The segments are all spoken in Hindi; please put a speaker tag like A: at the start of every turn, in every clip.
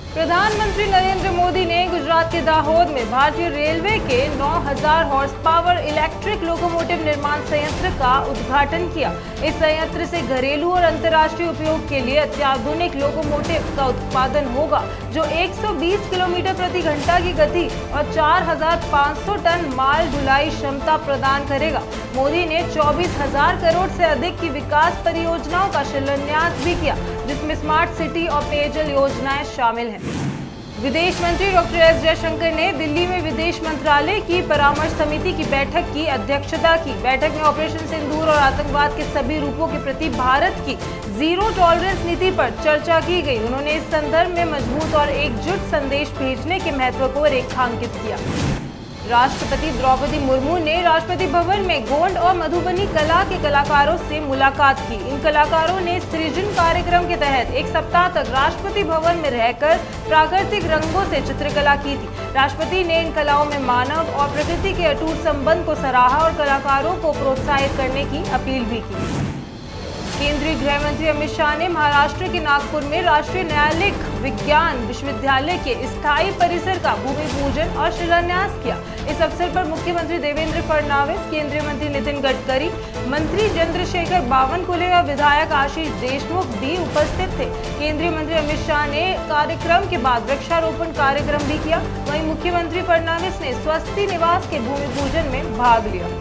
A: प्रधानमंत्री नरेंद्र मोदी ने गुजरात के दाहोद में भारतीय रेलवे के 9000 हॉर्स पावर इलेक्ट्रिक लोकोमोटिव निर्माण संयंत्र का उद्घाटन किया। इस संयंत्र से घरेलू और अंतर्राष्ट्रीय उपयोग के लिए अत्याधुनिक लोकोमोटिव का उत्पादन होगा, जो 120 किलोमीटर प्रति घंटा की गति और 4500 टन माल ढुलाई क्षमता प्रदान करेगा। मोदी ने 24,000 करोड़ से अधिक की विकास परियोजनाओं का शिलान्यास भी किया, जिसमें स्मार्ट सिटी और पेयजल योजनाएं शामिल हैं। विदेश मंत्री डॉक्टर एस जयशंकर ने दिल्ली में विदेश मंत्रालय की परामर्श समिति की बैठक की अध्यक्षता की। बैठक में ऑपरेशन सिंदूर और आतंकवाद के सभी रूपों के प्रति भारत की जीरो टॉलरेंस नीति पर चर्चा की गई। उन्होंने इस संदर्भ में मजबूत और एकजुट संदेश भेजने के महत्व को रेखांकित किया। राष्ट्रपति द्रौपदी मुर्मू ने राष्ट्रपति भवन में गोंड और मधुबनी कला के कलाकारों से मुलाकात की। इन कलाकारों ने सृजन कार्यक्रम के तहत एक सप्ताह तक राष्ट्रपति भवन में रहकर प्राकृतिक रंगों से चित्रकला की थी। राष्ट्रपति ने इन कलाओं में मानव और प्रकृति के अटूट संबंध को सराहा और कलाकारों को प्रोत्साहित करने की अपील भी की। केंद्रीय गृह मंत्री अमित शाह ने महाराष्ट्र के नागपुर में राष्ट्रीय न्यायालयिक विज्ञान विश्वविद्यालय के स्थायी परिसर का भूमि पूजन और शिलान्यास किया। इस अवसर पर मुख्यमंत्री देवेंद्र फडणवीस, केंद्रीय मंत्री नितिन गडकरी, मंत्री चंद्रशेखर बावनकुले और विधायक आशीष देशमुख भी उपस्थित थे। केंद्रीय मंत्री अमित शाह ने कार्यक्रम के बाद वृक्षारोपण कार्यक्रम भी किया। वहीं मुख्यमंत्री फडणवीस ने स्वस्ति निवास के भूमि पूजन में भाग लिया।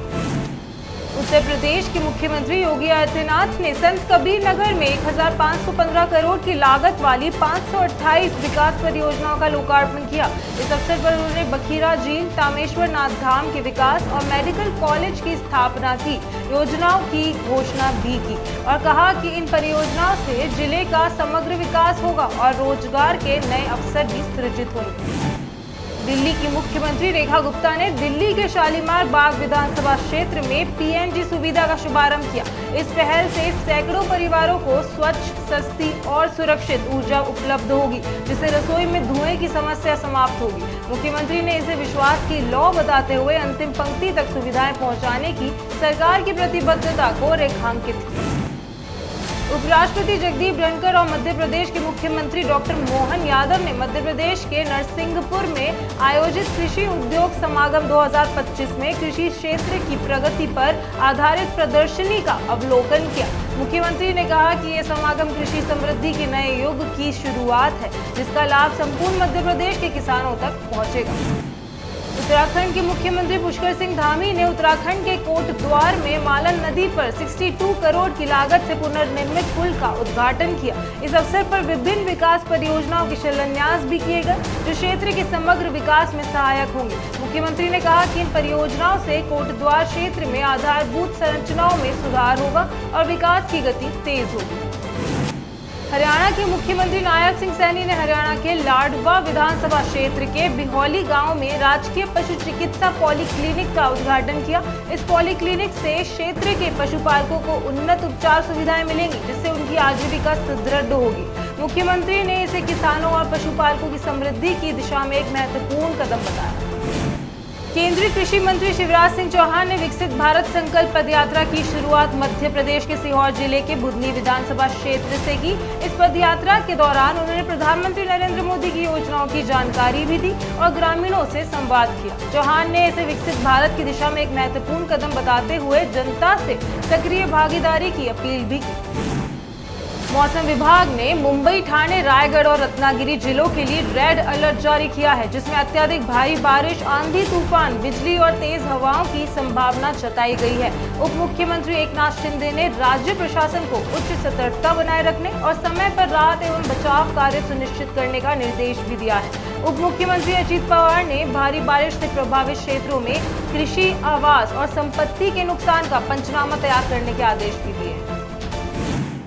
A: उत्तर प्रदेश के मुख्यमंत्री योगी आदित्यनाथ ने संत कबीर नगर में 1515 करोड़ की लागत वाली 528 विकास परियोजनाओं का लोकार्पण किया। इस अवसर पर उन्होंने बखीरा झील, तामेश्वर नाथ धाम के विकास और मेडिकल कॉलेज की स्थापना की योजनाओं की घोषणा भी की और कहा कि इन परियोजनाओं से जिले का समग्र विकास होगा और रोजगार के नए अवसर भी सृजित होंगे। दिल्ली की मुख्यमंत्री रेखा गुप्ता ने दिल्ली के शालीमार बाग विधानसभा क्षेत्र में पीएनजी सुविधा का शुभारंभ किया। इस पहल से सैकड़ों परिवारों को स्वच्छ, सस्ती और सुरक्षित ऊर्जा उपलब्ध होगी, जिससे रसोई में धुएं की समस्या समाप्त होगी। मुख्यमंत्री ने इसे विश्वास की लौ बताते हुए अंतिम पंक्ति तक सुविधाएं पहुंचाने की सरकार की प्रतिबद्धता को रेखांकित किया। उपराष्ट्रपति जगदीप धनखड़ और मध्य प्रदेश के मुख्यमंत्री डॉक्टर मोहन यादव ने मध्य प्रदेश के नरसिंहपुर में आयोजित कृषि उद्योग समागम 2025 में कृषि क्षेत्र की प्रगति पर आधारित प्रदर्शनी का अवलोकन किया। मुख्यमंत्री ने कहा कि यह समागम कृषि समृद्धि के नए युग की शुरुआत है, जिसका लाभ संपूर्ण मध्य प्रदेश के किसानों तक पहुंचेगा। उत्तराखंड के मुख्यमंत्री पुष्कर सिंह धामी ने उत्तराखंड के कोटद्वार में मालन नदी पर 62 करोड़ की लागत से पुनर्निर्मित पुल का उद्घाटन किया। इस अवसर पर विभिन्न विकास परियोजनाओं के शिलान्यास भी किए गए, जो क्षेत्र के समग्र विकास में सहायक होंगे। मुख्यमंत्री ने कहा कि इन परियोजनाओं से कोटद्वार क्षेत्र में आधारभूत संरचनाओं में सुधार होगा और विकास की गति तेज होगी। हरियाणा के मुख्यमंत्री नायब सिंह सैनी ने हरियाणा के लाडवा विधानसभा क्षेत्र के बिहौली गांव में राजकीय पशु चिकित्सा पॉलीक्लिनिक का उद्घाटन किया। इस पॉलीक्लिनिक से क्षेत्र के पशुपालकों को उन्नत उपचार सुविधाएं मिलेंगी, जिससे उनकी आजीविका सुदृढ़ होगी। मुख्यमंत्री ने इसे किसानों और पशुपालकों की समृद्धि की दिशा में एक महत्वपूर्ण कदम बताया। केंद्रीय कृषि मंत्री शिवराज सिंह चौहान ने विकसित भारत संकल्प पदयात्रा की शुरुआत मध्य प्रदेश के सीहोर जिले के बुधनी विधानसभा क्षेत्र से की। इस पदयात्रा के दौरान उन्होंने प्रधानमंत्री नरेंद्र मोदी की योजनाओं की जानकारी भी दी और ग्रामीणों से संवाद किया। चौहान ने इसे विकसित भारत की दिशा में एक महत्वपूर्ण कदम बताते हुए जनता से सक्रिय भागीदारी की अपील भी की। मौसम विभाग ने मुंबई, ठाणे, रायगढ़ और रत्नागिरी जिलों के लिए रेड अलर्ट जारी किया है, जिसमें अत्यधिक भारी बारिश, आंधी तूफान, बिजली और तेज हवाओं की संभावना जताई गई है। उप मुख्यमंत्री एकनाथ शिंदे ने राज्य प्रशासन को उच्च सतर्कता बनाए रखने और समय पर राहत एवं बचाव कार्य सुनिश्चित करने का निर्देश भी दिया है। उप मुख्यमंत्री अजित पवार ने भारी बारिश से प्रभावित क्षेत्रों में कृषि, आवास और संपत्ति के नुकसान का पंचनामा तैयार करने के आदेश भी दिए हैं।